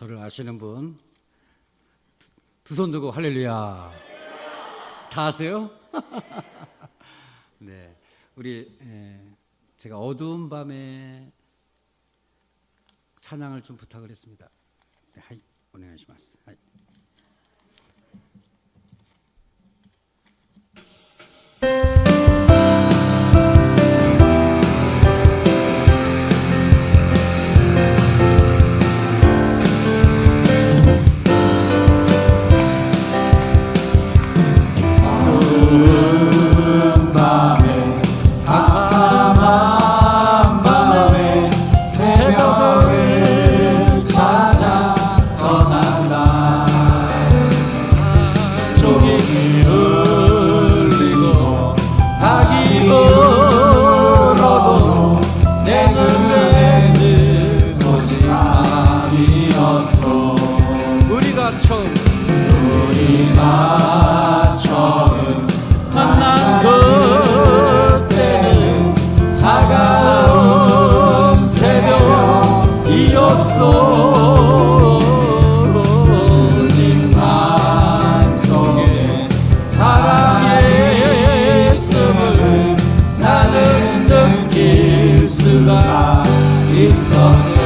저를 아시는 분 두 손 들고 할렐루야 다 아세요? 네, 우리 제가 어두운 밤에 찬양을 좀 부탁을 했습니다. 네, 하이 오네가시마스. 하이. 우리가 처음 만난 그때는 차가운 새벽이었어. 주님 마음속에 사랑의 숨을 나는 느낄 수가 있었어.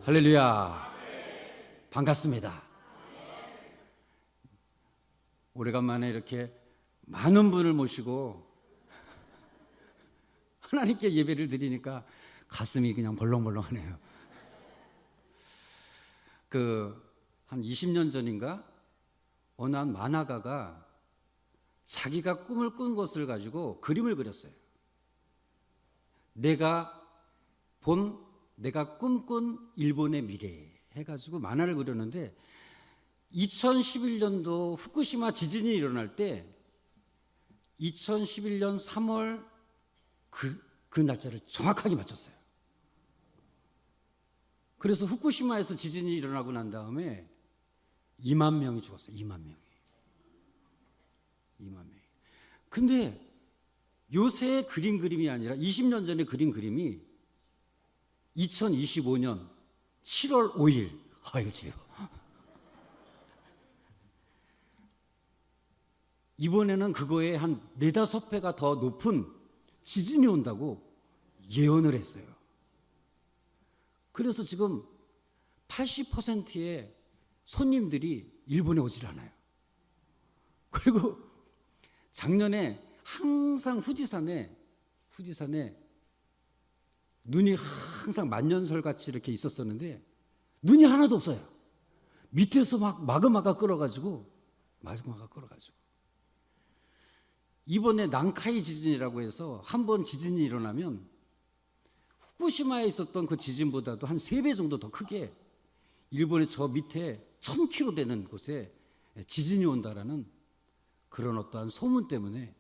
할렐루야. 반갑습니다. 오래간만에 이렇게 많은 분을 모시고 하나님께 예배를 드리니까 가슴이 그냥 벌렁벌렁하네요. 한 20년 전인가 어느 한 만화가가 자기가 꿈을 꾼 것을 가지고 그림을 그렸어요. 내가 꿈꾼 일본의 미래 해가지고 만화를 그렸는데 2011년도 후쿠시마 지진이 일어날 때 2011년 3월 그 날짜를 정확하게 맞췄어요. 그래서 후쿠시마에서 지진이 일어나고 난 다음에 2만 명이 죽었어요. 2만 명이. 근데 요새 그린 그림이 아니라 20년 전에 그린 그림이 2025년 7월 5일. 아이고 주여. 이번에는 그거에 한 4-5배가 더 높은 지진이 온다고 예언을 했어요. 그래서 지금 80%의 손님들이 일본에 오질 않아요. 그리고 작년에 항상 후지산에 눈이 항상 만년설같이 이렇게 있었었는데 눈이 하나도 없어요. 밑에서 막 마그마가 끓어가지고 이번에 난카이 지진이라고 해서 한 번 지진이 일어나면 후쿠시마에 있었던 그 지진보다도 한 3배 정도 더 크게 일본의 저 밑에 1000km 되는 곳에 지진이 온다라는 그런 어떠한 소문 때문에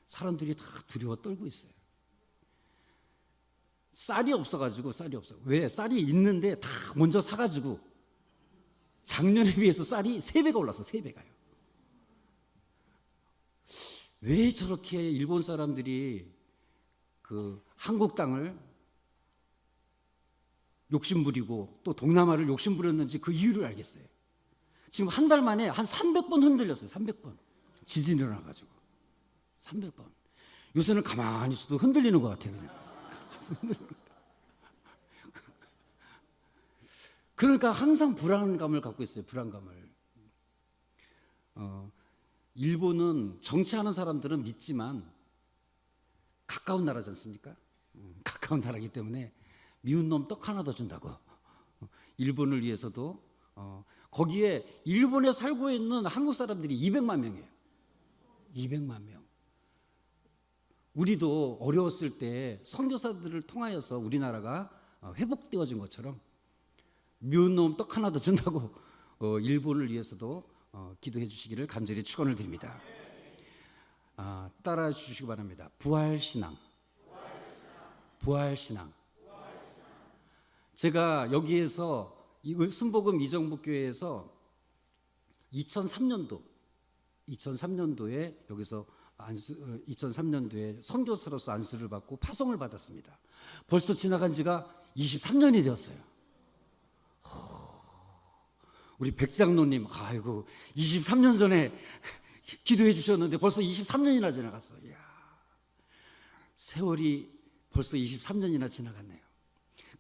사람들이 다 두려워 떨고 있어요. 쌀이 없어가지고 쌀이 없어. 왜? 쌀이 있는데 다 먼저 사가지고 작년에 비해서 쌀이 3배가 올랐어. 3배가요. 왜 저렇게 일본 사람들이 그 한국 땅을 욕심부리고 또 동남아를 욕심부렸는지 그 이유를 알겠어요. 지금 한 달 만에 한 300번 흔들렸어요. 300번. 지진이 일어나가지고 300번. 요새는 가만히 있어도 흔들리는 것 같아요. 그냥. 그러니까 항상 불안감을 갖고 있어요. 불안감을. 일본은 정치하는 사람들은 믿지만 가까운 나라지 않습니까? 가까운 나라이기 때문에 미운 놈 떡 하나 더 준다고. 일본을 위해서도 거기에 일본에 살고 있는 한국 사람들이 200만 명이에요. 200만 명. 우리도 어려웠을 때 선교사들을 통하여서 우리나라가 회복되어진 것처럼 미운 놈 떡 하나 더 준다고 일본을 위해서도 기도해 주시기를 간절히 축원을 드립니다. 따라 주시기 바랍니다. 부활신앙. 부활신앙. 제가 여기에서 이 순복음 이정북교회에서 2003년도에 여기서 2003년도에 선교사로서 안수를 받고 파송을 받았습니다. 벌써 지나간 지가 23년이 되었어요. 우리 백장로님, 아이고 23년 전에 기도해 주셨는데 벌써 23년이나 지나갔어요. 이야, 세월이 벌써 23년이나 지나갔네요.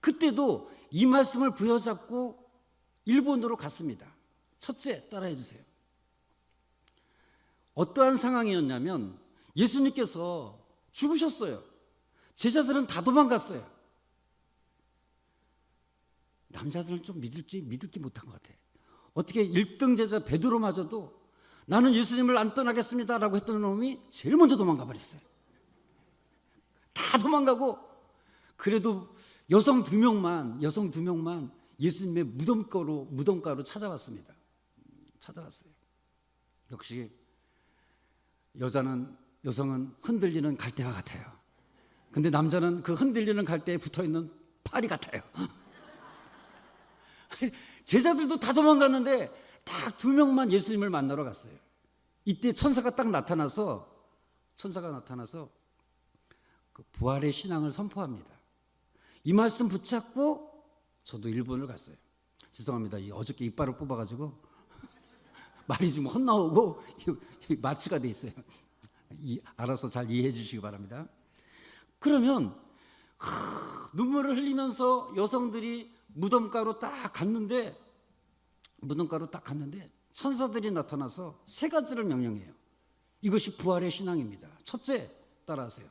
그때도 이 말씀을 부여잡고 일본으로 갔습니다. 첫째, 따라해 주세요. 어떠한 상황이었냐면 예수님께서 죽으셨어요. 제자들은 다 도망갔어요. 남자들은 좀 믿을지 못한 것 같아요. 어떻게 1등 제자 베드로마저도 나는 예수님을 안 떠나겠습니다라고 했던 놈이 제일 먼저 도망가 버렸어요. 다 도망가고 그래도 여성 두 명만 예수님의 무덤가로 찾아왔습니다. 찾아왔어요. 역시 여성은 흔들리는 갈대와 같아요. 근데 남자는 그 흔들리는 갈대에 붙어있는 파리 같아요. 제자들도 다 도망갔는데 딱 2명만 예수님을 만나러 갔어요. 이때 천사가 나타나서 그 부활의 신앙을 선포합니다. 이 말씀 붙잡고 저도 일본을 갔어요. 죄송합니다. 어저께 이빨을 뽑아가지고 말이 좀 헛나오고 마취가 돼 있어요. 알아서 잘 이해해 주시기 바랍니다. 그러면 눈물을 흘리면서 여성들이 무덤가로 딱 갔는데 천사들이 나타나서 3가지를 명령해요. 이것이 부활의 신앙입니다. 첫째, 따라하세요.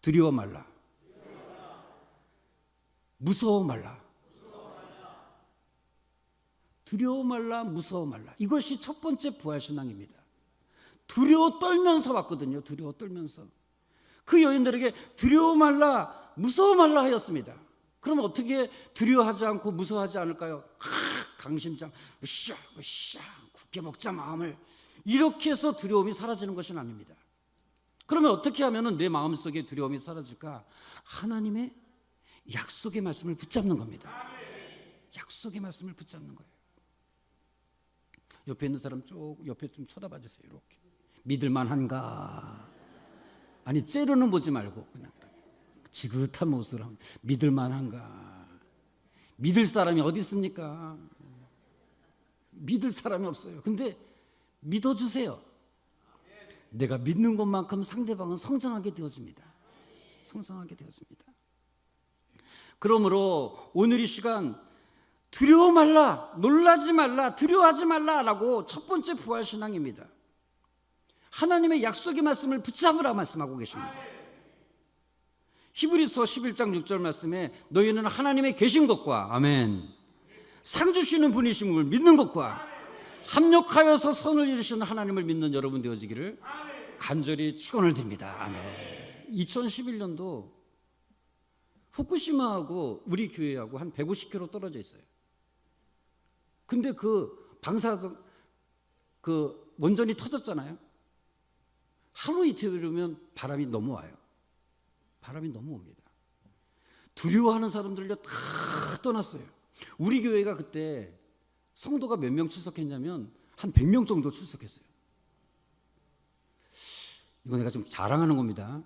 두려워 말라. 무서워 말라. 두려워 말라, 무서워 말라. 이것이 첫 번째 부활 신앙입니다. 두려워 떨면서 왔거든요. 두려워 떨면서. 그 여인들에게 두려워 말라, 무서워 말라 하였습니다. 그럼 어떻게 두려워하지 않고 무서워하지 않을까요? 강심장, 으쌰 굳게 먹자 마음을. 이렇게 해서 두려움이 사라지는 것은 아닙니다. 그러면 어떻게 하면 내 마음속에 두려움이 사라질까? 하나님의 약속의 말씀을 붙잡는 겁니다. 약속의 말씀을 붙잡는 거예요. 옆에 있는 사람 옆에 좀 쳐다봐 주세요. 이렇게. 믿을만한가? 아니 째려는 보지 말고 그냥 지긋한 모습으로 하면 믿을만한가? 믿을 사람이 어디 있습니까? 믿을 사람이 없어요. 근데 믿어주세요. 내가 믿는 것만큼 상대방은 성장하게 되어집니다. 성장하게 되어집니다. 그러므로 오늘 이 시간 두려워 말라, 놀라지 말라, 두려워하지 말라라고 첫 번째 부활 신앙입니다. 하나님의 약속의 말씀을 붙잡으라 말씀하고 계십니다. 히브리서 11장 6절 말씀에 너희는 하나님의 계신 것과 아멘 상 주시는 분이심을 믿는 것과 합력하여서 선을 이루시는 하나님을 믿는 여러분 되어지기를 간절히 축원을 드립니다. 아멘. 2011년도 후쿠시마하고 우리 교회하고 한 150km 떨어져 있어요. 근데 그 원전이 터졌잖아요. 하루 이틀이면 바람이 넘어와요. 바람이 넘어옵니다. 두려워하는 사람들요 다 떠났어요. 우리 교회가 그때 성도가 몇 명 출석했냐면 한 100명 정도 출석했어요. 이거 내가 지금 자랑하는 겁니다.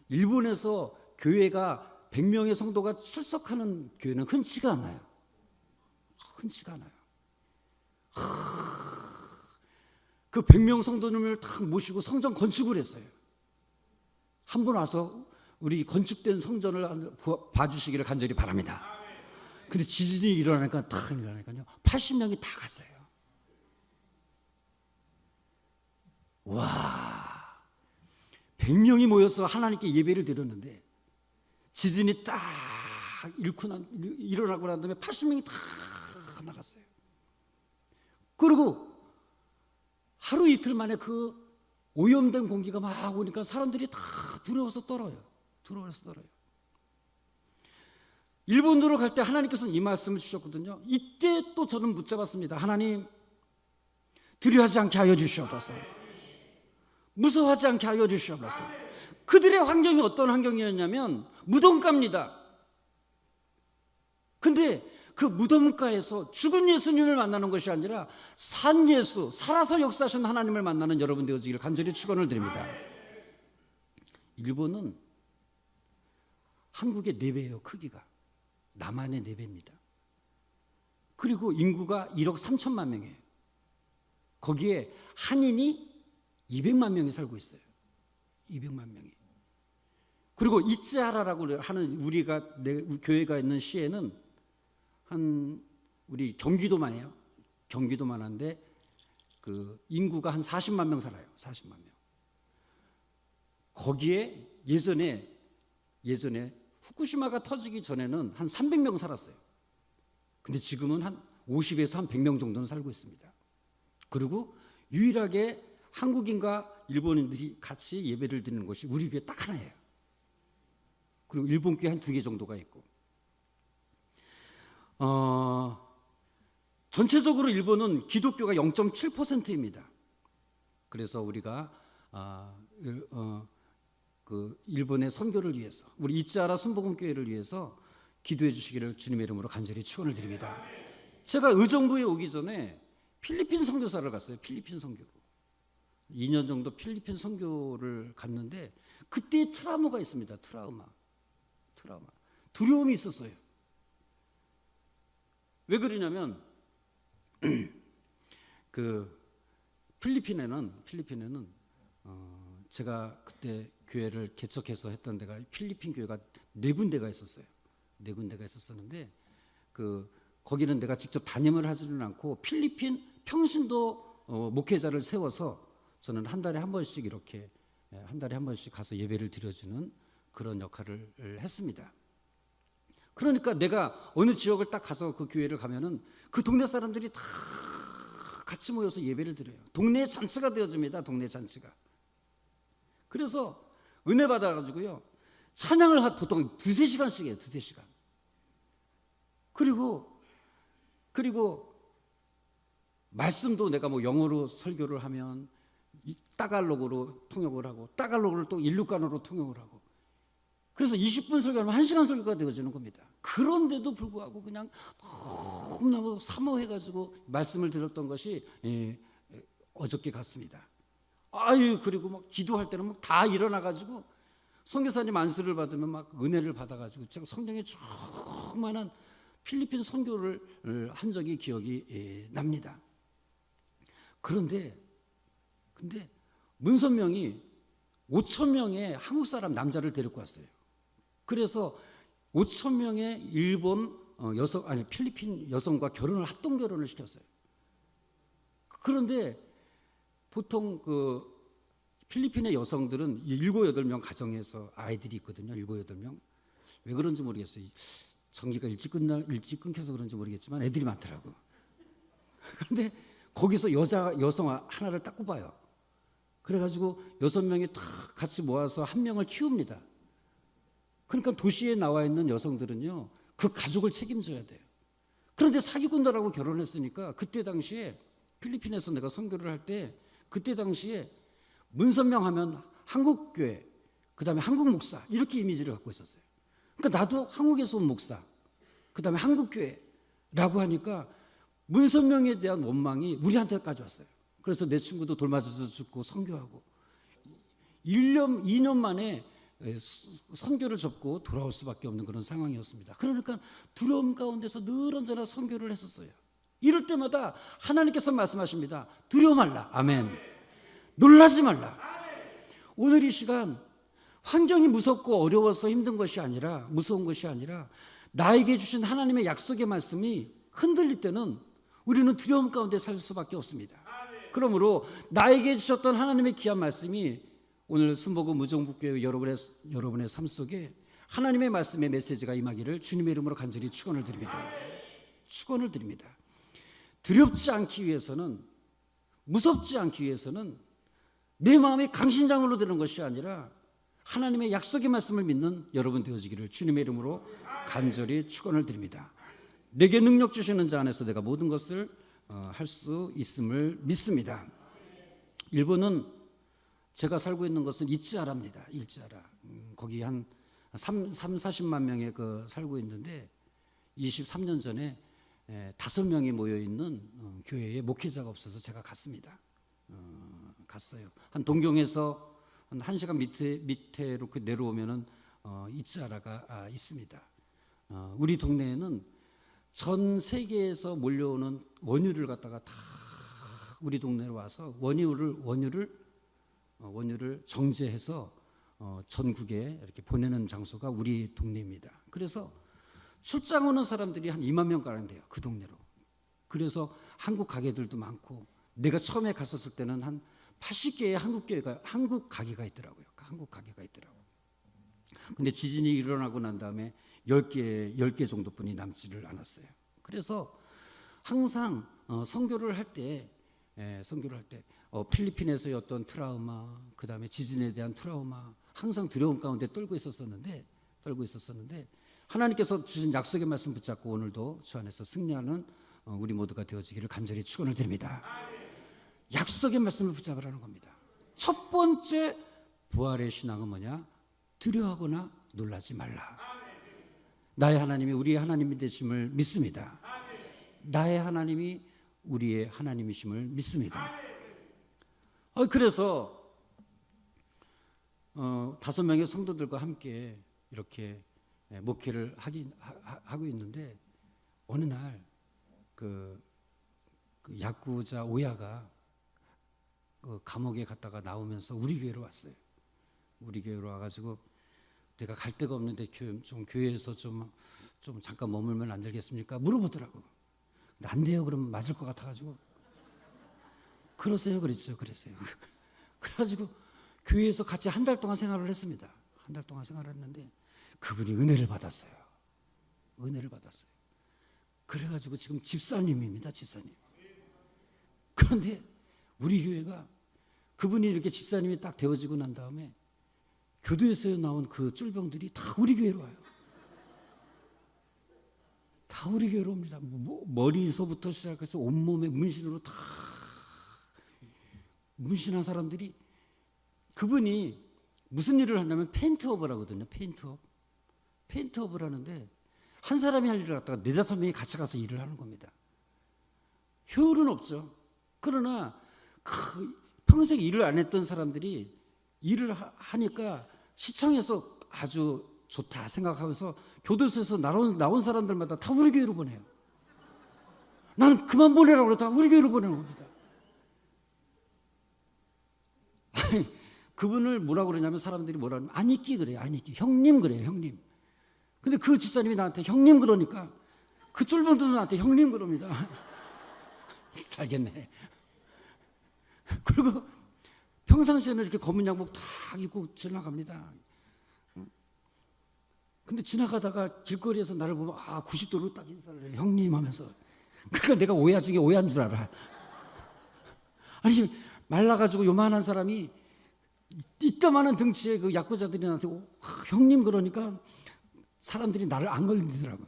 일본에서 교회가 100명의 성도가 출석하는 교회는 흔치가 않아요. 흔치가 않아요. 그 100명 성도님을 딱 모시고 성전 건축을 했어요. 한 분 와서 우리 건축된 성전을 봐주시기를 간절히 바랍니다. 근데 지진이 일어나니까 딱 일어나니까요 80명이 다 갔어요. 와, 100명이 모여서 하나님께 예배를 드렸는데 지진이 딱 일어나고 난 다음에 80명이 다 나갔어요. 그리고 하루 이틀 만에 그 오염된 공기가 막 오니까 사람들이 다 두려워서 떨어요. 일본으로 갈 때 하나님께서는 이 말씀을 주셨거든요. 이때 또 저는 붙잡았습니다. 하나님, 두려워하지 않게 하여 주시옵소서. 무서워하지 않게 하여 주시옵소서. 그들의 환경이 어떤 환경이었냐면 무덤가입니다. 근데 그 무덤가에서 죽은 예수님을 만나는 것이 아니라 산 예수, 살아서 역사하신 하나님을 만나는 여러분 되어지기를 간절히 축원을 드립니다. 일본은 한국의 4배예요. 크기가 남한의 4배입니다. 그리고 인구가 1억 3천만 명이에요. 거기에 한인이 200만 명이 살고 있어요. 200만 명이. 그리고 이츠하라라고 하는 우리가 교회가 있는 시에는 한 우리 경기도만 해요. 경기도만 한데 그 인구가 한 40만 명 살아요. 40만 명. 거기에 예전에 후쿠시마가 터지기 전에는 한 300명 살았어요. 근데 지금은 한 50에서 한 100명 정도는 살고 있습니다. 그리고 유일하게 한국인과 일본인들이 같이 예배를 드리는 곳이 우리 교회 딱 하나예요. 그리고 일본 교회 한 2개 정도가 있고. 전체적으로 일본은 기독교가 0.7%입니다. 그래서 우리가 그 일본의 선교를 위해서 우리 이츠하라 순복음교회를 위해서 기도해 주시기를 주님의 이름으로 간절히 축원을 드립니다. 제가 의정부에 오기 전에 필리핀 선교사를 갔어요. 필리핀 선교로 2년 정도 필리핀 선교를 갔는데 그때 트라우마가 있습니다. 트라우마 두려움이 있었어요. 왜 그러냐면 그 필리핀에는 제가 그때 교회를 개척해서 했던 데가 필리핀 교회가 4군데가 있었어요. 4군데가 있었었는데 그 거기는 내가 직접 담임을 하지는 않고 필리핀 평신도 목회자를 세워서 저는 한 달에 한 번씩 이렇게 가서 예배를 드려주는 그런 역할을 했습니다. 그러니까 내가 어느 지역을 딱 가서 그 교회를 가면은 그 동네 사람들이 다 같이 모여서 예배를 드려요. 동네 잔치가 되어집니다. 동네 잔치가. 그래서 은혜 받아가지고요 찬양을 보통 2-3시간씩 해요. 2-3시간. 그리고 말씀도 내가 뭐 영어로 설교를 하면 따갈록으로 통역을 하고 따갈록을 또 일루간으로 통역을 하고 그래서 20분 설교하면 1시간 설교가 되어지는 겁니다. 그런데도 불구하고 그냥 너무너무 사모해가지고 말씀을 드렸던 것이 어저께 같습니다. 그리고 막 기도할 때는 막 다 일어나가지고 선교사님 안수를 받으면 막 은혜를 받아가지고 제가 성령에 충만한 필리핀 선교를 한 적이 기억이 납니다. 근데 문선명이 5,000명의 한국 사람 남자를 데리고 왔어요. 그래서 5,000명의 일본 필리핀 여성과 합동 결혼을 시켰어요. 그런데 보통 그 필리핀의 여성들은 7-8명 가정에서 아이들이 있거든요. 7-8명. 왜 그런지 모르겠어요. 전기가 일찍 끊겨서 그런지 모르겠지만 애들이 많더라고. 그런데 거기서 여성 하나를 딱 꼽아요. 그래가지고 6명이 다 같이 모아서 한 명을 키웁니다. 그러니까 도시에 나와 있는 여성들은요 그 가족을 책임져야 돼요. 그런데 사기꾼들하고 결혼했으니까 그때 당시에 필리핀에서 내가 선교를 할 때 그때 당시에 문선명 하면 한국교회 그다음에 한국 목사 이렇게 이미지를 갖고 있었어요. 그러니까 나도 한국에서 온 목사, 그다음에 한국교회라고 하니까 문선명에 대한 원망이 우리한테까지 왔어요. 그래서 내 친구도 돌 맞아서 죽고 선교하고 1년, 2년 만에 선교를 접고 돌아올 수밖에 없는 그런 상황이었습니다. 그러니까 두려움 가운데서 늘 언제나 선교를 했었어요. 이럴 때마다 하나님께서 말씀하십니다. 두려워 말라. 아멘. 놀라지 말라. 오늘 이 시간 환경이 무섭고 어려워서 힘든 것이 아니라, 무서운 것이 아니라 나에게 주신 하나님의 약속의 말씀이 흔들릴 때는 우리는 두려움 가운데 살 수밖에 없습니다. 그러므로 나에게 주셨던 하나님의 귀한 말씀이 오늘 순복음 무정북교회 여러분의 삶 속에 하나님의 말씀의 메시지가 임하기를 주님의 이름으로 간절히 축원을 드립니다. 축원을 드립니다. 두렵지 않기 위해서는, 무섭지 않기 위해서는 내 마음이 강신장으로 되는 것이 아니라 하나님의 약속의 말씀을 믿는 여러분 되어지기를 주님의 이름으로 간절히 축원을 드립니다. 내게 능력 주시는 자 안에서 내가 모든 것을 할 수 있음을 믿습니다. 일본은 제가 살고 있는 것은 이치하라입니다. 이치하라. 거기 한 40만 명이 살고 있는데 23년 전에 5명이 모여 있는 교회에 목회자가 없어서 제가 갔습니다. 갔어요. 한 동경에서 한 1시간 밑에로 내려오면은 이치하라가 있습니다. 우리 동네에는 전 세계에서 몰려오는 원유를 갖다가 다 우리 동네로 와서 원유를 정제해서 전국에 이렇게 보내는 장소가 우리 동네입니다. 그래서 출장 오는 사람들이 한 2만 명 가량 돼요. 그 동네로. 그래서 한국 가게들도 많고, 내가 처음에 갔었을 때는 한 80개의 한국 가게가 있더라고요. 한국 가게가 있더라고요. 근데 지진이 일어나고 난 다음에 10개 정도뿐이 남지를 않았어요. 그래서 항상 선교를 할 때 필리핀에서의 어떤 트라우마, 그 다음에 지진에 대한 트라우마, 항상 두려움 가운데 떨고 있었었는데 하나님께서 주신 약속의 말씀 붙잡고 오늘도 주 안에서 승리하는 우리 모두가 되어지기를 간절히 축원을 드립니다. 약속의 말씀을 붙잡으라는 겁니다. 첫 번째 부활의 신앙은 뭐냐? 두려워하거나 놀라지 말라. 나의 하나님이 우리의 하나님이 되심을 믿습니다. 나의 하나님이 우리의 하나님이심을 믿습니다. 그래서 5명의 성도들과 함께 이렇게 목회를 하고 있는데 어느 날 그 야쿠자 오야가 감옥에 갔다가 나오면서 우리 교회로 왔어요. 우리 교회로 와가지고 내가 갈 데가 없는데 교회에서 좀 잠깐 머물면 안 되겠습니까? 물어보더라고. 근데 안 돼요. 그러면 맞을 것 같아가지고 그러세요. 그랬어요. 그래가지고 교회에서 같이 한 달 동안 생활을 했습니다. 한 달 동안 생활했는데 그분이 은혜를 받았어요. 그래가지고 지금 집사님입니다. 집사님. 그런데 우리 교회가 그분이 이렇게 집사님이 딱 되어지고 난 다음에 교도에서 나온 그 쫄병들이 다 우리 교회로 와요. 다 우리 교회로 옵니다. 머리서부터 시작해서 온몸에 문신으로 다 문신한 사람들이, 그분이 무슨 일을 하냐면 페인트업을 하거든요. 페인트업을 하는데 한 사람이 할 일을 갖다가 4-5명이 같이 가서 일을 하는 겁니다. 효율은 없죠. 그러나 평생 일을 안 했던 사람들이 일을 하니까 시청에서 아주 좋다 생각하면서 교도소에서 나온 사람들마다 다 우리 교회로 보내요. 나는 그만 보내라고 그러다 우리 교회로 보내는 겁니다. 그분을 뭐라고 그러냐면 사람들이 뭐라 그러냐면 안익기 그래요. 안익기. 형님 그래요. 형님. 근데 그 집사님이 나한테 형님 그러니까 그 쫄병들도 나한테 형님 그럽니다. 살겠네. 그리고 평상시에는 이렇게 검은 양복 딱 입고 지나갑니다. 근데 지나가다가 길거리에서 나를 보면 90도로 딱 인사를 해요. 형님 하면서. 그러니까 내가 오야 중에 오야인 줄 알아. 아니 말라가지고 요만한 사람이 이따만한 등치에 그 야구자들이 나한테 형님 그러니까 사람들이 나를 안 걸리더라고요.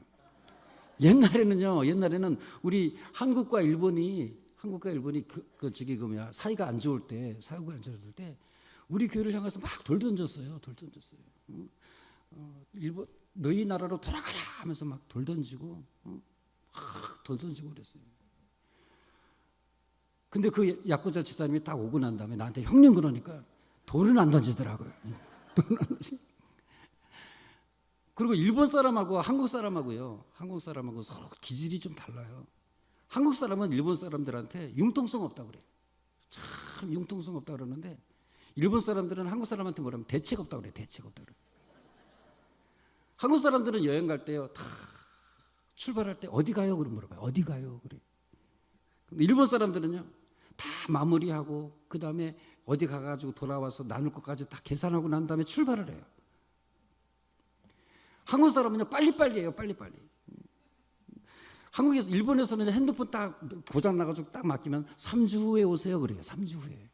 옛날에는 우리 한국과 일본이 사이가 안 좋을 때 우리 교회를 향해서 막 돌 던졌어요. 돌 던졌어요. 일본 너희 나라로 돌아가라 하면서 막 돌 던지고 돌 던지고 그랬어요. 근데 그 야쿠자 집사님이 딱 오고 난 다음에 나한테 형님 그러니까 돌은 안 던지더라고요. 그리고 일본 사람하고 한국 사람하고요. 한국 사람하고 서로 기질이 좀 달라요. 한국 사람은 일본 사람들한테 융통성 없다고 그래요. 참 융통성 없다고 그러는데 일본 사람들은 한국 사람한테 뭐라면 대책 없다고 그래요. 대책 없다고 그래요. 한국 사람들은 여행 갈 때요. 다 출발할 때 어디 가요? 그럼 물어봐요. 어디 가요? 그래. 근데 일본 사람들은요. 다 마무리하고 그다음에 어디 가가지고 돌아와서 나눌 것까지 다 계산하고 난 다음에 출발을 해요. 한국 사람은요 빨리빨리 해요. 빨리빨리. 한국에서 일본에서는 핸드폰 딱 고장 나가지고 딱 맡기면 3주 후에 오세요 그래요. 3주 후에.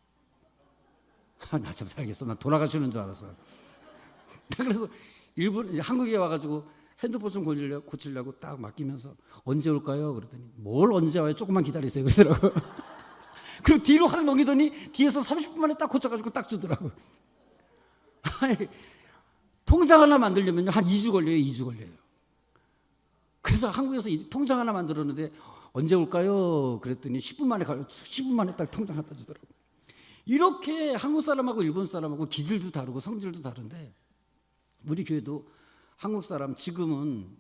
나 참 살겠어. 나 돌아가시는 줄 알았어. 그래서 일본 한국에 와가지고 핸드폰 좀 고치려고 딱 맡기면서 언제 올까요? 그랬더니 뭘 언제 와요? 조금만 기다리세요 그러더라고. 그리고 뒤로 확 넘기더니 뒤에서 30분 만에 딱 고쳐가지고 딱 주더라고. 통장 하나 만들려면 한 2주 걸려요. 2주 걸려요. 그래서 한국에서 통장 하나 만들었는데 언제 올까요? 그랬더니 10분 만에 딱 통장 갖다 주더라고. 이렇게 한국 사람하고 일본 사람하고 기질도 다르고 성질도 다른데 우리 교회도 한국 사람 지금은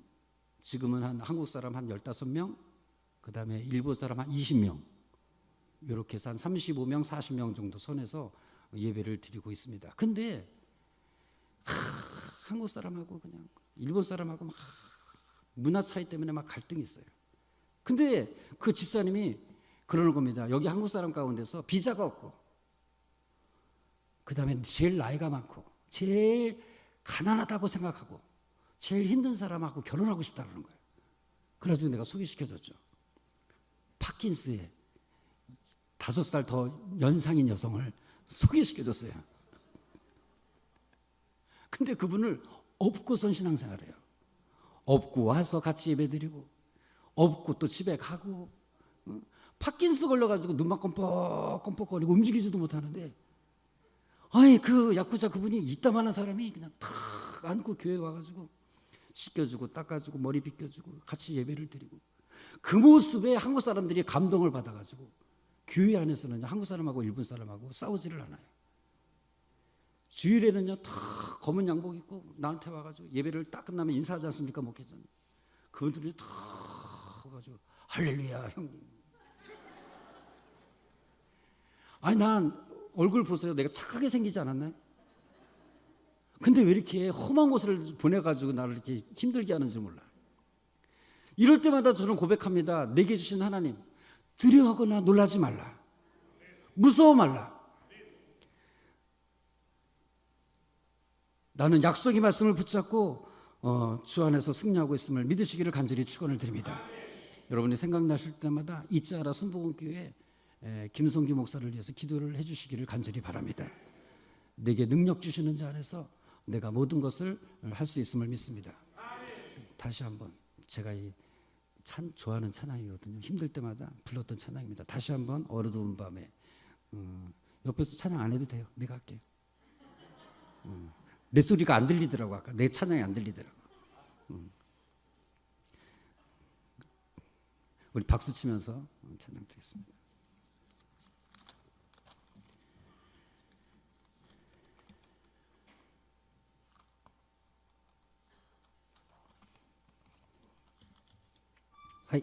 한 한국 사람 한 15명, 그다음에 일본 사람 한 20명 이렇게 해서 한 35명, 40명 정도 선에서 예배를 드리고 있습니다. 근데 한국 사람하고 그냥 일본 사람하고 막 문화 차이 때문에 막 갈등이 있어요. 근데 그 집사님이 그러는 겁니다. 여기 한국 사람 가운데서 비자가 없고 그다음에 제일 나이가 많고 제일 가난하다고 생각하고 제일 힘든 사람하고 결혼하고 싶다는 거예요. 그래가지고 내가 소개시켜줬죠. 파킨스에 5살 더 연상인 여성을 소개시켜줬어요. 근데 그분을 업고선 신앙생활해요. 업고 와서 같이 예배드리고 업고 또 집에 가고 파킨스 걸려가지고 눈만 껌뻑껌뻑거리고 움직이지도 못하는데 아니 그 야쿠자 그분이 이따만한 사람이 그냥 탁 안고 교회 와가지고 씻겨주고 닦아주고 머리 빗겨주고 같이 예배를 드리고 그 모습에 한국 사람들이 감동을 받아가지고 교회 안에서는 한국 사람하고 일본 사람하고 싸우지를 않아요. 주일에는요 탁 검은 양복 입고 나한테 와가지고 예배를 딱 끝나면 인사하지 않습니까? 목회자는 그분들이 탁 와가지고 할렐루야 형님. 아니 난 얼굴 보세요. 내가 착하게 생기지 않았나요? 근데 왜 이렇게 험한 곳을 보내가지고 나를 이렇게 힘들게 하는지 몰라. 이럴 때마다 저는 고백합니다. 내게 주신 하나님, 두려워하거나 놀라지 말라. 무서워 말라. 나는 약속의 말씀을 붙잡고 주 안에서 승리하고 있음을 믿으시기를 간절히 축원을 드립니다. 여러분이 생각나실 때마다 이자라 순복음교회 김성기 목사를 위해서 기도를 해주시기를 간절히 바랍니다. 내게 능력 주시는 자 안에서 내가 모든 것을 할 수 있음을 믿습니다. 다시 한번 제가 좋아하는 찬양이거든요. 힘들 때마다 불렀던 찬양입니다. 다시 한번 어두운 밤에 옆에서 찬양 안 해도 돼요. 내가 할게요. 내 소리가 안 들리더라고. 아까 내 찬양이 안 들리더라고. 우리 박수 치면서 찬양 드리겠습니다. 하이.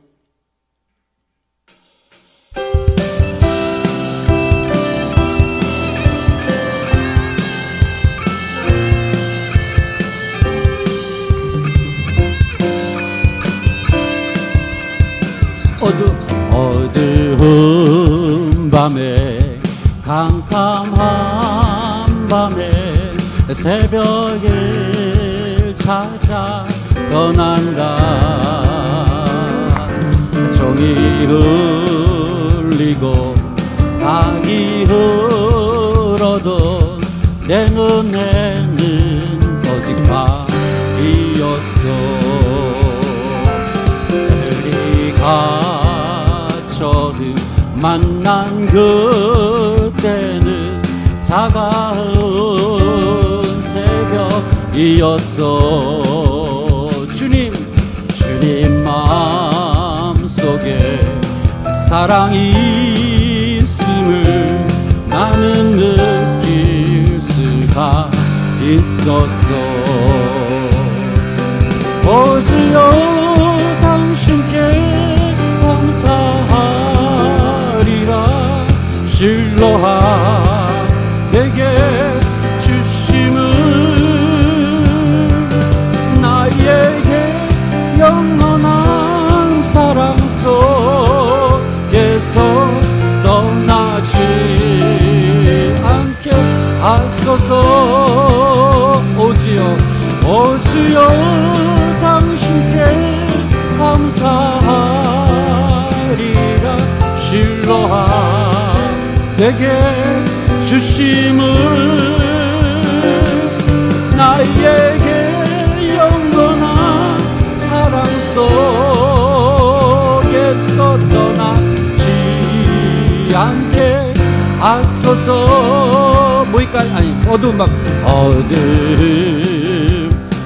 어두운 밤에 캄캄한 밤에 새벽을 찾아 떠난다. 종이 흘리고 낙이 흘러도 내 눈에는 오직 밤이었어. 처음 만난 그때는 차가운 이었어. 주님 마음속에 사랑이 있음을 나는 느낄 수가 있었어. 오주여 당신께 감사하리라. 실로하 내게 주심은 나에게 영원한 사랑 속에서 떠나지 않게 하소서. 오주여 당신께 감사하리라. 실로하 내게 주심은 나에게 영원한 사랑 속에서 떠나지 않게 하소서. 뭐일까요? 아니, 어두운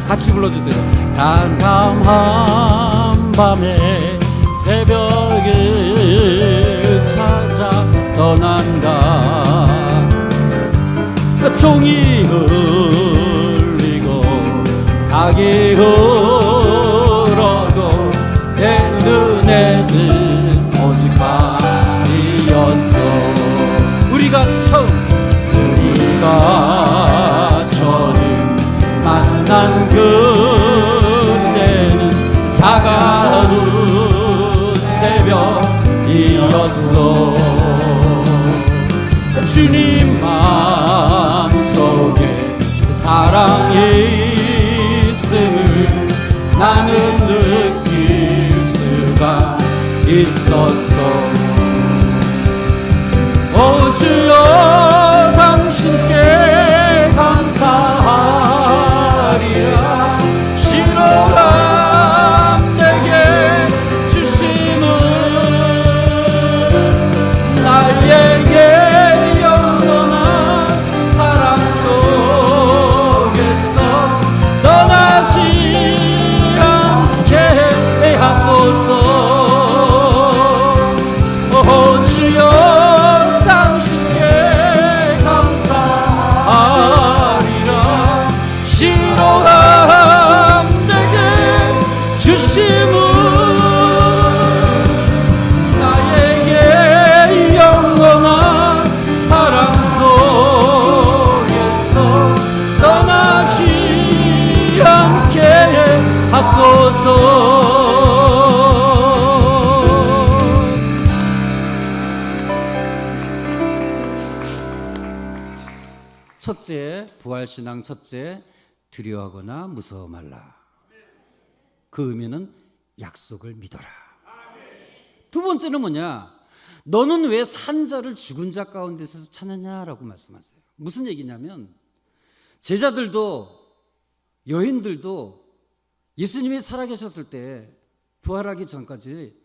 같이 불러주세요. 잠잠한 밤에 새벽을 찾아 떠난다. 종이 흘리고 닭이 흘러도 내 눈에는 오직 밤이었어. 우리가 처음 만난 그때는 차가운 새벽이었어. 주님 마음속에 사랑이 있음을 나는 느낄 수가 있었어. 오주여 당신께 감사하리라. 실로하 내게 주심은 나에게 영원한 사랑 속에서 떠나지 않게 하소서. 주여 당신께 감사하리라. 실로하 내게 주심은 나에게 영원한 사랑 속에서 떠나지 않게 하소서. 첫째, 부활신앙 첫째, 두려워하거나 무서워 말라. 그 의미는 약속을 믿어라. 두 번째는 뭐냐? 너는 왜 산 자를 죽은 자 가운데서 찾느냐라고 말씀하세요. 무슨 얘기냐면 제자들도 여인들도 예수님이 살아계셨을 때 부활하기 전까지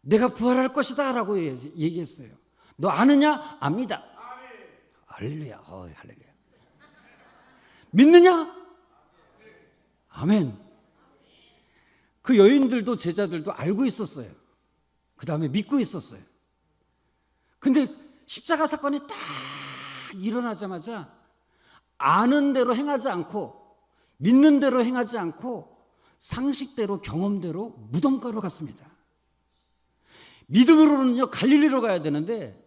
내가 부활할 것이다 라고 얘기했어요. 너 아느냐? 압니다. 할렐루야. 할렐루야. 믿느냐? 아멘. 그 여인들도 제자들도 알고 있었어요. 그 다음에 믿고 있었어요. 근데 십자가 사건이 딱 일어나자마자 아는 대로 행하지 않고 믿는 대로 행하지 않고 상식대로 경험대로 무덤가로 갔습니다. 믿음으로는요 갈릴리로 가야 되는데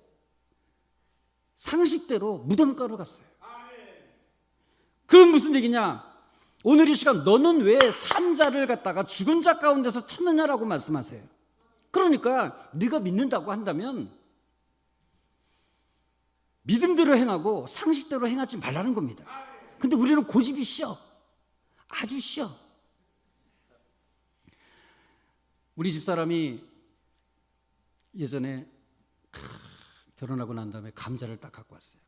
상식대로 무덤가로 갔어요. 그럼 무슨 얘기냐? 오늘 이 시간 너는 왜 산 자를 갖다가 죽은 자 가운데서 찾느냐라고 말씀하세요. 그러니까 네가 믿는다고 한다면 믿음대로 행하고 상식대로 행하지 말라는 겁니다. 근데 우리는 고집이 쉬어. 아주 쉬어. 우리 집사람이 예전에 결혼하고 난 다음에 감자를 딱 갖고 왔어요.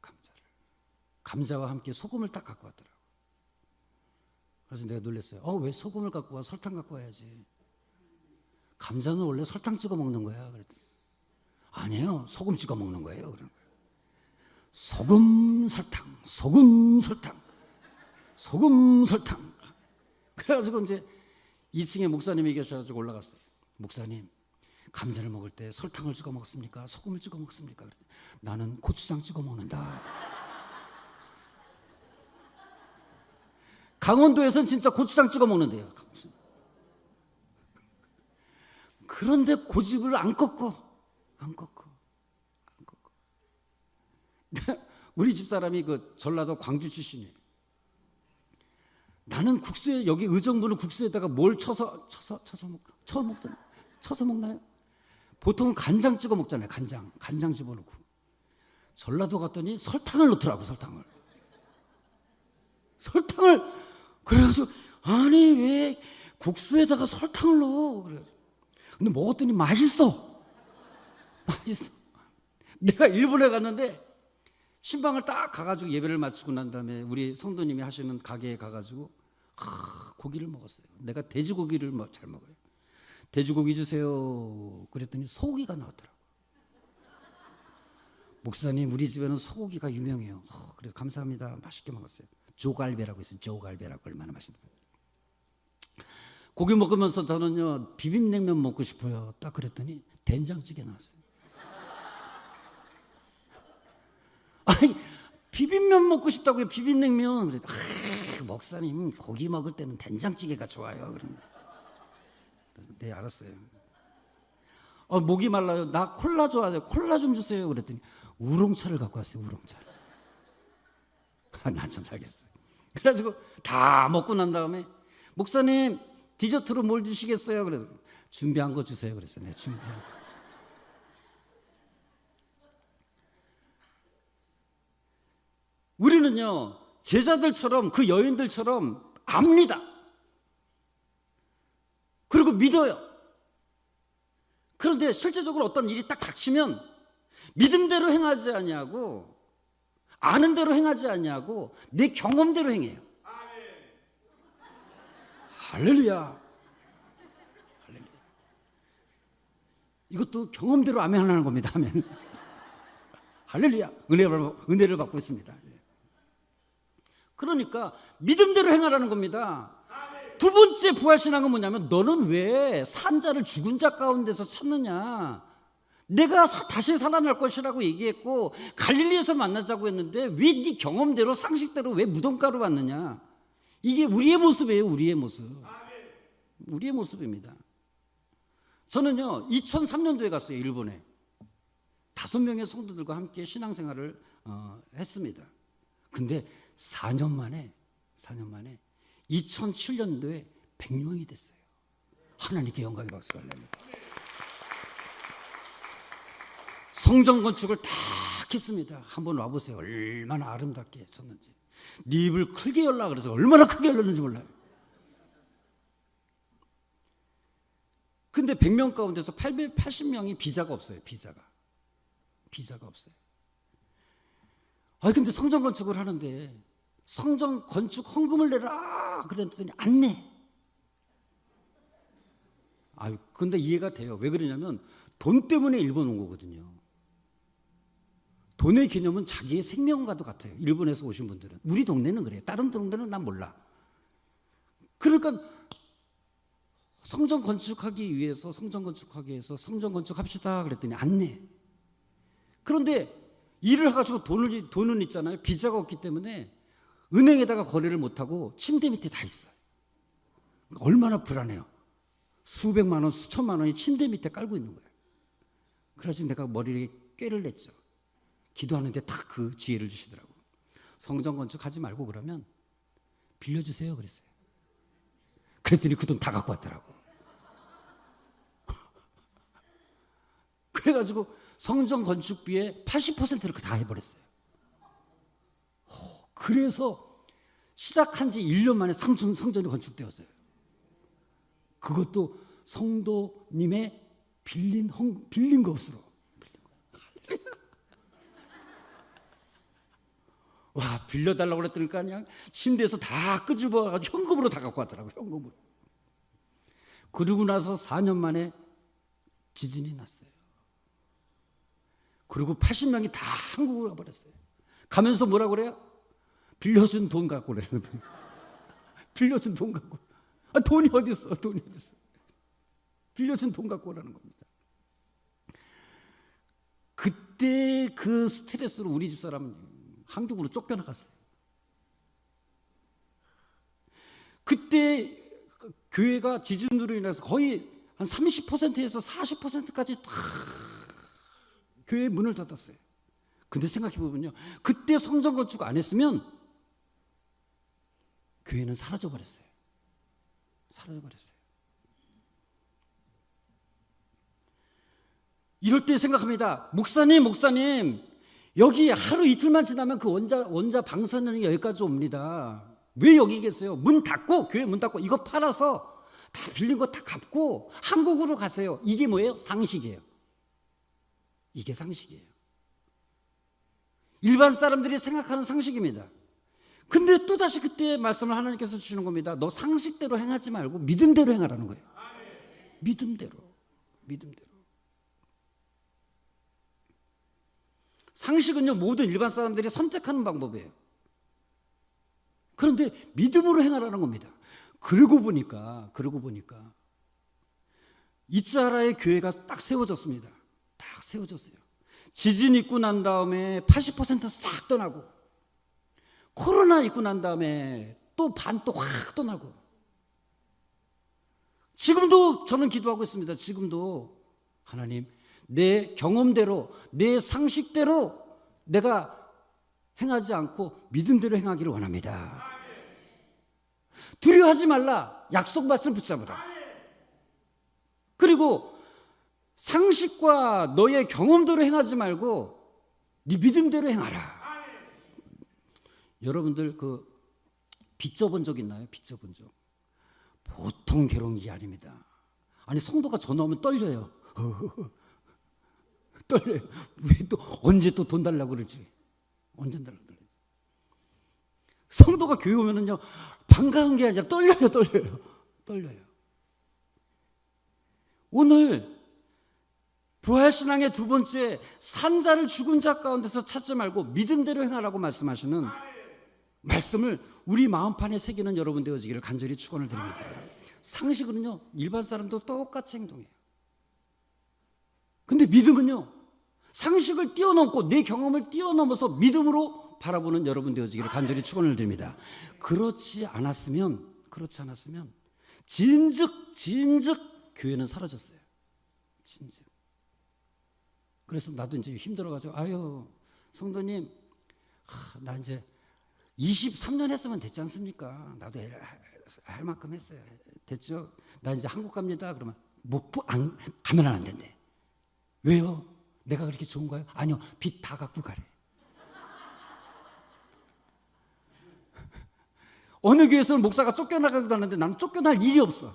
감자와 함께 소금을 딱 갖고 왔더라고요. 그래서 내가 놀랐어요. 왜 소금을 갖고 와? 설탕 갖고 와야지. 감자는 원래 설탕 찍어 먹는 거야. 그랬더니 아니에요. 소금 찍어 먹는 거예요. 그런 거예요. 소금 설탕. 소금 설탕. 그래가지고 이제 2층에 목사님이 계셔가지고 올라갔어요. 목사님, 감자를 먹을 때 설탕을 찍어 먹습니까? 소금을 찍어 먹습니까? 그랬더니 나는 고추장 찍어 먹는다. 강원도에서는 진짜 고추장 찍어 먹는데요. 그런데 고집을 안 꺾어. 우리 집사람이 그 전라도 광주 출신이에요. 나는 국수에, 여기 의정부는 국수에다가 뭘 쳐서 먹잖아요. 보통은 간장 찍어 먹잖아요. 간장 집어넣고. 전라도 갔더니 설탕을 넣더라고. 설탕을 그래가지고 아니 왜 국수에다가 설탕을 넣어? 그래. 근데 먹었더니 맛있어. 내가 일본에 갔는데 신방을 딱 가가지고 예배를 마치고 난 다음에 우리 성도님이 하시는 가게에 가가지고 고기를 먹었어요. 내가 돼지고기를 잘 먹어요. 돼지고기 주세요. 그랬더니 소고기가 나왔더라고. 목사님, 우리 집에는 소고기가 유명해요. 그래서 감사합니다. 맛있게 먹었어요. 조갈배라고 있어요. 조갈배라고 얼마나 맛있는 거예요. 고기 먹으면서 저는요 비빔냉면 먹고 싶어요. 딱 그랬더니 된장찌개 나왔어요. 아니 비빔면 먹고 싶다고요. 비빔냉면. 그래. 목사님 고기 먹을 때는 된장찌개가 좋아요. 네 알았어요. 목이 말라요. 나 콜라 좋아해요. 콜라 좀 주세요. 그랬더니 우롱차를 갖고 왔어요. 우롱차를. 나 참 살겠어요. 그래가지고 다 먹고 난 다음에 목사님 디저트로 뭘 주시겠어요? 그래서 준비한 거 주세요. 그랬어요. 네, 준비한 거. 우리는요 제자들처럼 그 여인들처럼 압니다. 그리고 믿어요. 그런데 실제적으로 어떤 일이 딱 닥치면 믿음대로 행하지 아니하고 아는 대로 행하지 아니하고 내 경험대로 행해요. 할렐루야. 이것도 경험대로 아멘 하는 겁니다. 아멘. 할렐루야. 은혜를 받고 있습니다. 그러니까 믿음대로 행하라는 겁니다. 두 번째 부활신앙은 뭐냐면 너는 왜 산자를 죽은 자 가운데서 찾느냐. 내가 다시 살아날 것이라고 얘기했고 갈릴리에서 만나자고 했는데 왜 네 경험대로 상식대로 왜 무덤가로 왔느냐. 이게 우리의 모습이에요. 우리의 모습입니다. 저는요 2003년도에 갔어요. 일본에 5명의 성도들과 함께 신앙생활을 했습니다. 근데 4년 만에 2007년도에 100명이 됐어요. 하나님께 영광의 박수가 날립니다. 성전 건축을 다 했습니다. 한번 와보세요. 얼마나 아름답게 했었는지. 네 입을 크게 열라 그래서 얼마나 크게 열렸는지 몰라요. 근데 100명 가운데서 880명이 비자가 없어요. 비자가 없어요. 근데 성전 건축을 하는데 성전 건축 헌금을 내라 그랬더니 안 내. 근데 이해가 돼요. 왜 그러냐면 돈 때문에 일본 온 거거든요. 돈의 개념은 자기의 생명과도 같아요. 일본에서 오신 분들은. 우리 동네는 그래요. 다른 동네는 난 몰라. 그러니까 성전 건축하기 위해서 성전 건축합시다 그랬더니 안 내. 그런데 일을 해가지고 돈은 있잖아요. 비자가 없기 때문에 은행에다가 거래를 못하고 침대 밑에 다 있어요. 얼마나 불안해요. 수백만 원, 수천만 원이 침대 밑에 깔고 있는 거예요. 그래서 내가 머리에 꾀를 냈죠. 기도하는데 딱 그 지혜를 주시더라고요. 성전 건축하지 말고 그러면 빌려주세요 그랬어요. 그랬더니 그 돈 다 갖고 왔더라고. 그래가지고 성전 건축비의 80%를 다 해버렸어요. 그래서 시작한 지 1년 만에 성전이 건축되었어요. 그것도 성도님의 빌린 것으로. 와, 빌려달라고 그랬더니 그냥 침대에서 다 끄집어가지고 현금으로 다 갖고 왔더라고요. 현금으로. 그러고 나서 4년 만에 지진이 났어요. 그리고 80명이 다 한국으로 가버렸어요. 가면서 뭐라고 그래요? 빌려준 돈 갖고 그래요. 빌려준 돈 갖고. 돈이 어디 있어? 돈이 어디 있어? 빌려준 돈 갖고 오라는 겁니다. 그때 그 스트레스로 우리 집사람은 한국으로 쫓겨나갔어요. 그때 교회가 지진으로 인해서 거의 한 30%에서 40%까지 다 교회 문을 닫았어요. 근데 생각해 보면요, 그때 성전 건축 안 했으면 교회는 사라져 버렸어요. 이럴 때 생각합니다. 목사님, 여기 하루 이틀만 지나면 그 원자 방사능이 여기까지 옵니다. 왜 여기 계세요? 문 닫고, 교회 문 닫고 이거 팔아서 다 빌린 거 다 갚고 한국으로 가세요. 이게 뭐예요? 상식이에요. 이게 상식이에요. 일반 사람들이 생각하는 상식입니다. 근데 또다시 그때 말씀을 하나님께서 주시는 겁니다. 너 상식대로 행하지 말고 믿음대로 행하라는 거예요. 믿음대로. 상식은요, 모든 일반 사람들이 선택하는 방법이에요. 그런데 믿음으로 행하라는 겁니다. 그러고 보니까 이츠하라의 교회가 딱 세워졌습니다. 딱 세워졌어요. 지진 있고 난 다음에 80% 싹 떠나고, 코로나 있고 난 다음에 또 반 또 확 떠나고, 지금도 저는 기도하고 있습니다. 지금도 하나님, 내 경험대로, 내 상식대로 내가 행하지 않고 믿음대로 행하기를 원합니다. 두려워하지 말라. 약속 말씀 붙잡으라. 그리고 상식과 너의 경험대로 행하지 말고 네 믿음대로 행하라. 여러분들 그 빚져본 적 있나요? 빚져본 적. 보통 괴로운 게 아닙니다. 아니, 성도가 전화 오면 떨려요. 떨려요. 왜 또 언제 또 돈 달라고 그러지? 언제 달라고 그러지? 성도가 교회 오면은요, 반가운 게 아니라 떨려요. 오늘 부활신앙의 두 번째, 산자를 죽은 자 가운데서 찾지 말고 믿음대로 행하라고 말씀하시는 말씀을 우리 마음판에 새기는 여러분 되어지기를 간절히 축원을 드립니다. 상식은요, 일반 사람도 똑같이 행동해요. 근데 믿음은요, 상식을 뛰어넘고 내 경험을 뛰어넘어서 믿음으로 바라보는 여러분 되어지기를 간절히 축원을 드립니다. 그렇지 않았으면 진즉 교회는 사라졌어요. 진즉. 그래서 나도 이제 힘들어가지고, 아유, 성도님, 나 이제 23년 했으면 됐지 않습니까? 나도 할 만큼 했어요. 됐죠? 나 이제 한국 갑니다. 그러면 안 가면 안 된대. 왜요? 내가 그렇게 좋은 거예요? 아니요, 빚 다 갖고 가래. 어느 교회에서는 목사가 쫓겨나가기도 하는데 나는 쫓겨날 일이 없어.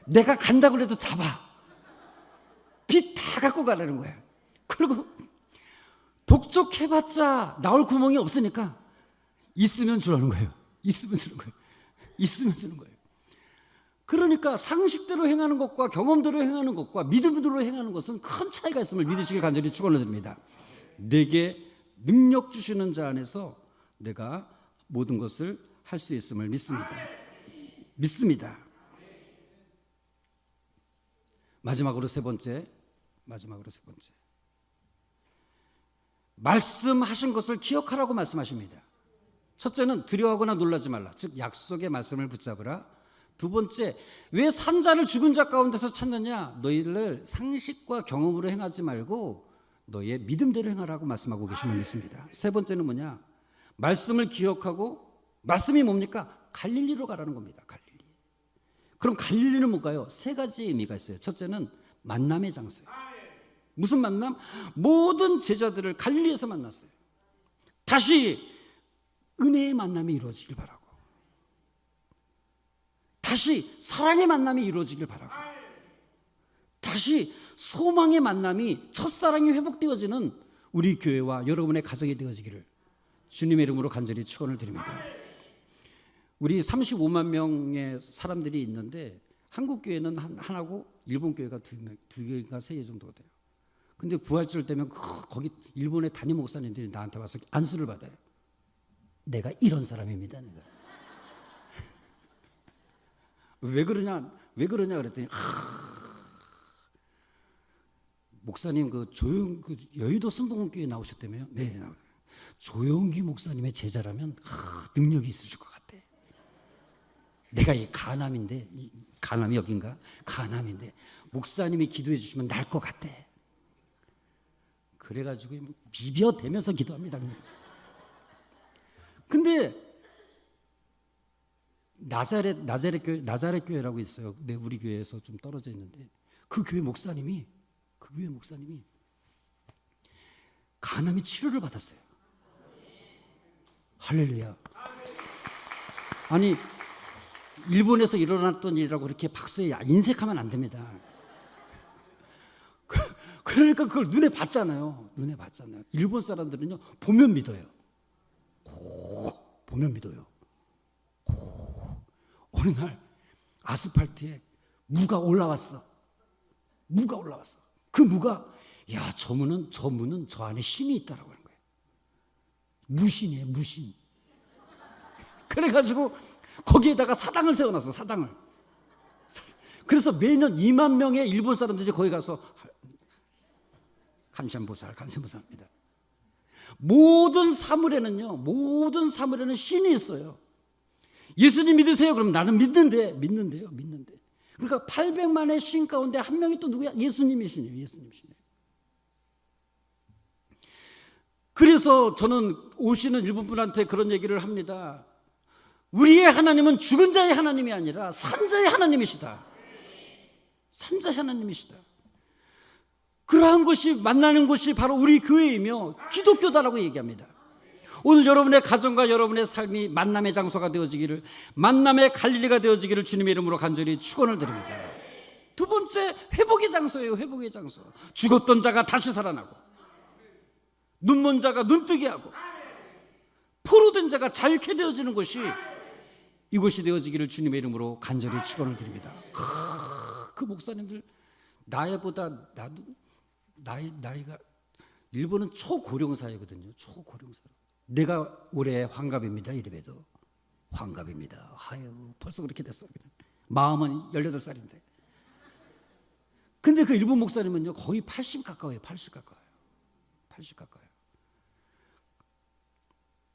내가 간다고 해도 잡아. 빚 다 갖고 가라는 거야. 그리고 독촉해봤자 나올 구멍이 없으니까 있으면 주라는 거예요. 있으면 주는 거예요. 그러니까 상식대로 행하는 것과 경험대로 행하는 것과 믿음대로 행하는 것은 큰 차이가 있음을 믿으시길 간절히 축원을 드립니다. 내게 능력 주시는 자 안에서 내가 모든 것을 할 수 있음을 믿습니다. 마지막으로 세 번째. 말씀하신 것을 기억하라고 말씀하십니다. 첫째는 두려워하거나 놀라지 말라. 즉 약속의 말씀을 붙잡으라. 두 번째, 왜 산자를 죽은 자 가운데서 찾느냐? 너희를 상식과 경험으로 행하지 말고 너의 믿음대로 행하라고 말씀하고 계심을 믿습니다. 세 번째는 뭐냐? 말씀을 기억하고, 말씀이 뭡니까? 갈릴리로 가라는 겁니다. 갈릴리. 그럼 갈릴리는 뭔가요? 세 가지 의미가 있어요. 첫째는 만남의 장소예요. 무슨 만남? 모든 제자들을 갈릴리에서 만났어요. 다시 은혜의 만남이 이루어지길 바라고, 다시 사랑의 만남이 이루어지길 바라고, 다시 소망의 만남이, 첫사랑이 회복되어지는 우리 교회와 여러분의 가정이 되어지기를 주님의 이름으로 간절히 축원을 드립니다. 우리 35만 명의 사람들이 있는데 한국 교회는 하나고 일본 교회가 두 개가 세 개 정도가 돼요. 근데 부활절 되면 거기 일본의 담임 목사님들이 나한테 와서 안수를 받아요. 내가 이런 사람입니다. 내가. 왜 그러냐 그랬더니 목사님 그 여의도 순복음교회 나오셨다며요? 네. 조영기 목사님의 제자라면 능력이 있으실 것 같아. 내가 이 가남인데, 가남이 여긴가? 가남인데 목사님이 기도해 주시면 날 것 같아. 그래가지고 비벼대면서 기도합니다. 근데 나자렛 교회라고 있어요. 우리 교회에서 좀 떨어져 있는데 그 교회 목사님이 간암이 치료를 받았어요. 할렐루야. 아니 일본에서 일어났던 일이라고 그렇게 박수에 인색하면 안 됩니다. 그러니까 그걸 눈에 봤잖아요. 일본 사람들은요 보면 믿어요. 보면 믿어요. 어느 날 아스팔트에 무가 올라왔어. 그 무가 저 문은 저 안에 신이 있다라고 하는 거예요. 무신이에요, 무신. 그래가지고 거기에다가 사당을 세워놨어, 사당을. 그래서 매년 2만 명의 일본 사람들이 거기 가서 간센보살합니다. 모든 사물에는 신이 있어요. 예수님 믿으세요? 그럼 나는 믿는데요. 그러니까 800만의 신 가운데 한 명이 또 누구야? 예수님이시네요. 그래서 저는 오시는 일본 분한테 그런 얘기를 합니다. 우리의 하나님은 죽은 자의 하나님이 아니라 산자의 하나님이시다. 그러한 것이 만나는 곳이 바로 우리 교회이며 기독교다라고 얘기합니다. 오늘 여러분의 가정과 여러분의 삶이 만남의 장소가 되어지기를, 만남의 갈릴리가 되어지기를 주님의 이름으로 간절히 축원을 드립니다. 두 번째, 회복의 장소예요. 회복의 장소. 죽었던 자가 다시 살아나고, 눈먼 자가 눈뜨게 하고, 포로된 자가 자유케 되어지는 곳이 이곳이 되어지기를 주님의 이름으로 간절히 축원을 드립니다. 그 목사님들 나이가 일본은 초고령 사회거든요. 초고령 사회. 내가 올해 환갑입니다. 이래봬도 환갑입니다. 아유, 벌써 그렇게 됐어. 마음은 18살인데. 근데 그 일본 목사님은요 거의 80 가까워요. 80 가까워요.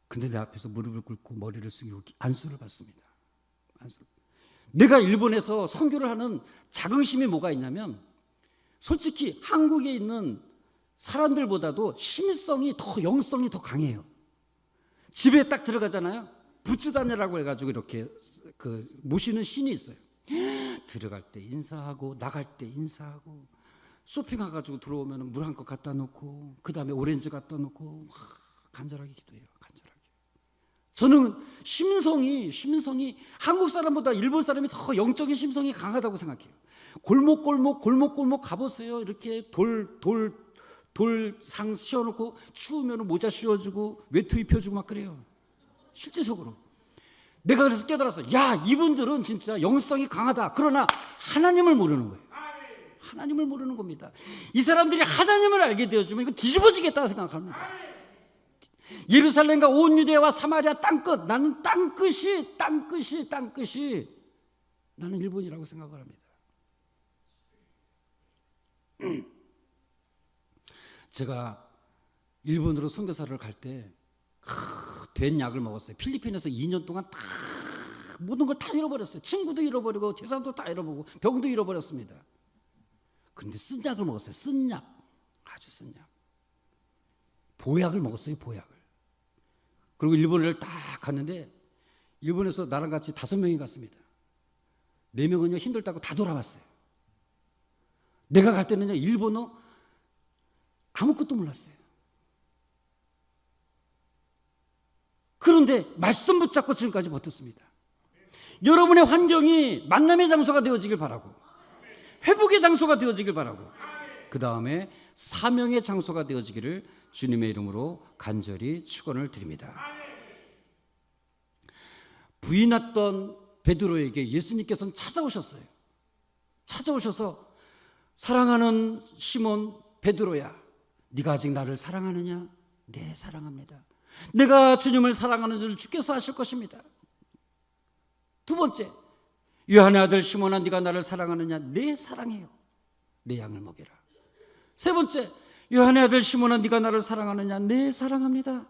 근데 내 앞에서 무릎을 꿇고 머리를 숙이고 안수를 받습니다. 내가 일본에서 선교를 하는 자긍심이 뭐가 있냐면, 솔직히 한국에 있는 사람들보다도 심성이 더, 영성이 더 강해요. 집에 딱 들어가잖아요. 부츠다네라고 해가지고 이렇게 모시는 신이 있어요. 들어갈 때 인사하고 나갈 때 인사하고, 쇼핑해가지고 들어오면 물 한 컵 갖다 놓고, 그 다음에 오렌지 갖다 놓고 간절하게 기도해요. 저는 심성이 한국 사람보다 일본 사람이 더 영적인 심성이 강하다고 생각해요. 골목 가보세요. 이렇게 돌상 씌워놓고 추우면 모자 씌워주고 외투 입혀주고 막 그래요. 실제적으로 내가 그래서 깨달았어. 이분들은 진짜 영성이 강하다. 그러나 하나님을 모르는 거예요. 하나님을 모르는 겁니다. 이 사람들이 하나님을 알게 되어지면 이거 뒤집어지겠다 생각합니다. 예루살렘과 온 유대와 사마리아 땅끝, 나는 땅끝이 나는 일본이라고 생각을 합니다. 제가 일본으로 선교사를 갈 때 된 약을 먹었어요. 필리핀에서 2년 동안 다 모든 걸 다 잃어버렸어요. 친구도 잃어버리고 재산도 다 잃어버리고 병도 잃어버렸습니다. 그런데 쓴 약을 먹었어요. 쓴 약, 아주 쓴 약. 보약을 먹었어요. 보약을. 그리고 일본을 딱 갔는데, 일본에서 나랑 같이 5명이 갔습니다. 4명은요 힘들다고 다 돌아왔어요. 내가 갈 때는요 일본어 아무것도 몰랐어요. 그런데 말씀 붙잡고 지금까지 버텼습니다. 여러분의 환경이 만남의 장소가 되어지길 바라고, 회복의 장소가 되어지길 바라고, 그 다음에 사명의 장소가 되어지기를 주님의 이름으로 간절히 축원을 드립니다. 부인했던 베드로에게 예수님께서는 찾아오셔서 사랑하는 시몬 베드로야, 네가 아직 나를 사랑하느냐? 네, 사랑합니다. 내가 주님을 사랑하는 줄 주께서 아실 것입니다. 두 번째, 요한의 아들 시몬아, 네가 나를 사랑하느냐? 네, 사랑해요. 내 양을 먹여라. 세 번째, 요한의 아들 시몬아, 네가 나를 사랑하느냐? 네, 사랑합니다.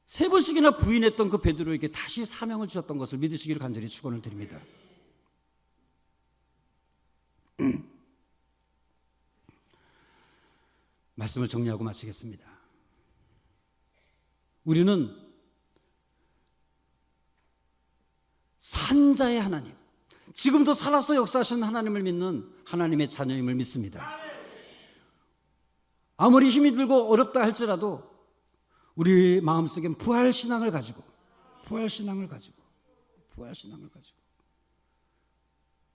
세 번씩이나 부인했던 그 베드로에게 다시 사명을 주셨던 것을 믿으시기를 간절히 축원을 드립니다. 말씀을 정리하고 마치겠습니다. 우리는 산자의 하나님, 지금도 살아서 역사하시는 하나님을 믿는 하나님의 자녀임을 믿습니다. 아무리 힘이 들고 어렵다 할지라도 우리 마음속엔 부활신앙을 가지고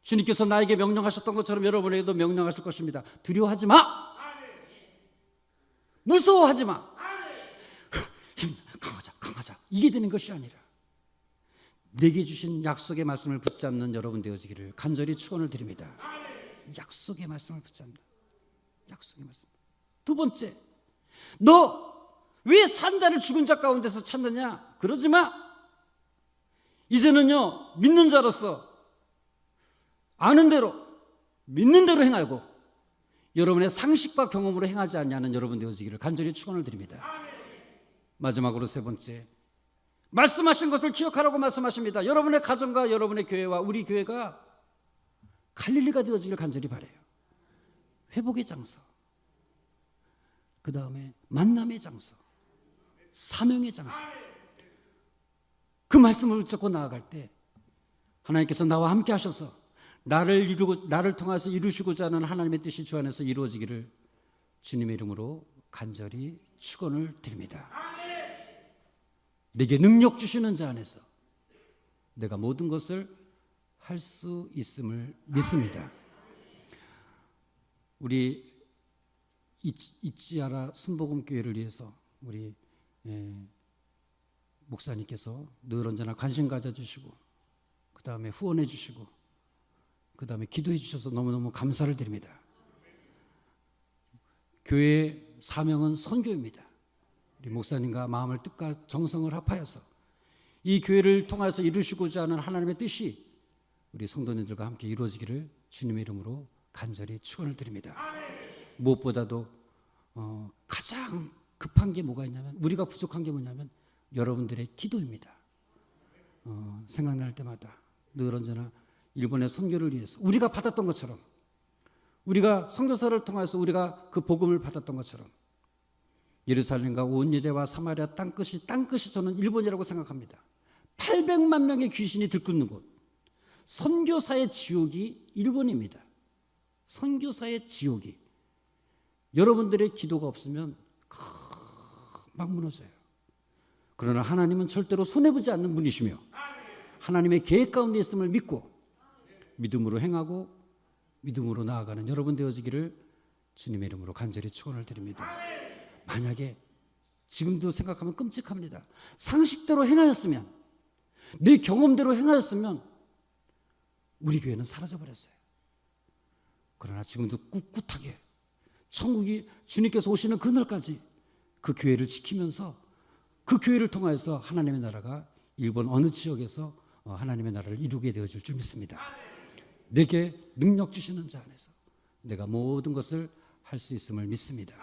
주님께서 나에게 명령하셨던 것처럼 여러분에게도 명령하실 것입니다. 두려워하지 마. 무서워하지 마. 강하자. 이게 되는 것이 아니라 내게 주신 약속의 말씀을 붙잡는 여러분 되어지기를 간절히 축원을 드립니다. 약속의 말씀을 붙잡는다. 약속의 말씀. 두 번째, 너 왜 산자를 죽은 자 가운데서 찾느냐? 그러지 마. 이제는요, 믿는 자로서 아는 대로, 믿는 대로 행하고 여러분의 상식과 경험으로 행하지 않냐는 여러분 되어지기를 간절히 축원을 드립니다. 마지막으로 세 번째, 말씀하신 것을 기억하라고 말씀하십니다. 여러분의 가정과 여러분의 교회와 우리 교회가 갈릴리가 되어지기를 간절히 바라요. 회복의 장소, 그 다음에 만남의 장소, 사명의 장소. 그 말씀을 붙잡고 나아갈 때 하나님께서 나와 함께 하셔서 나를 통해서 이루시고자 하는 하나님의 뜻이 주 안에서 이루어지기를 주님의 이름으로 간절히 축원을 드립니다. 내게 능력 주시는 자 안에서 내가 모든 것을 할 수 있음을 믿습니다. 우리 이치아라 순복음교회를 위해서 우리 목사님께서 늘 언제나 관심 가져주시고 그 다음에 후원해 주시고 그 다음에 기도해 주셔서 너무너무 감사를 드립니다. 교회의 사명은 선교입니다. 우리 목사님과 마음을 뜻과 정성을 합하여서 이 교회를 통해서 이루시고자 하는 하나님의 뜻이 우리 성도님들과 함께 이루어지기를 주님의 이름으로 간절히 축원을 드립니다. 무엇보다도 가장 급한 게 뭐가 있냐면, 우리가 부족한 게 뭐냐면 여러분들의 기도입니다. 생각날 때마다 늘 언제나 일본의 선교를 위해서 우리가 받았던 것처럼, 우리가 선교사를 통해서 우리가 그 복음을 받았던 것처럼 예루살렘과 온 유대와 사마리아 땅끝이 저는 일본이라고 생각합니다. 800만 명의 귀신이 들끓는 곳, 선교사의 지옥이 일본입니다. 선교사의 지옥이. 여러분들의 기도가 없으면 막 무너져요. 그러나 하나님은 절대로 손해보지 않는 분이시며 하나님의 계획 가운데 있음을 믿고 믿음으로 행하고 믿음으로 나아가는 여러분 되어지기를 주님의 이름으로 간절히 축원을 드립니다. 만약에 지금도 생각하면 끔찍합니다. 상식대로 행하였으면, 내 경험대로 행하였으면 우리 교회는 사라져버렸어요. 그러나 지금도 꿋꿋하게 천국이 주님께서 오시는 그날까지 그 교회를 지키면서 그 교회를 통해서 하나님의 나라가 일본 어느 지역에서 하나님의 나라를 이루게 되어질 줄 믿습니다. 내게 능력 주시는 자 안에서 내가 모든 것을 할 수 있음을 믿습니다.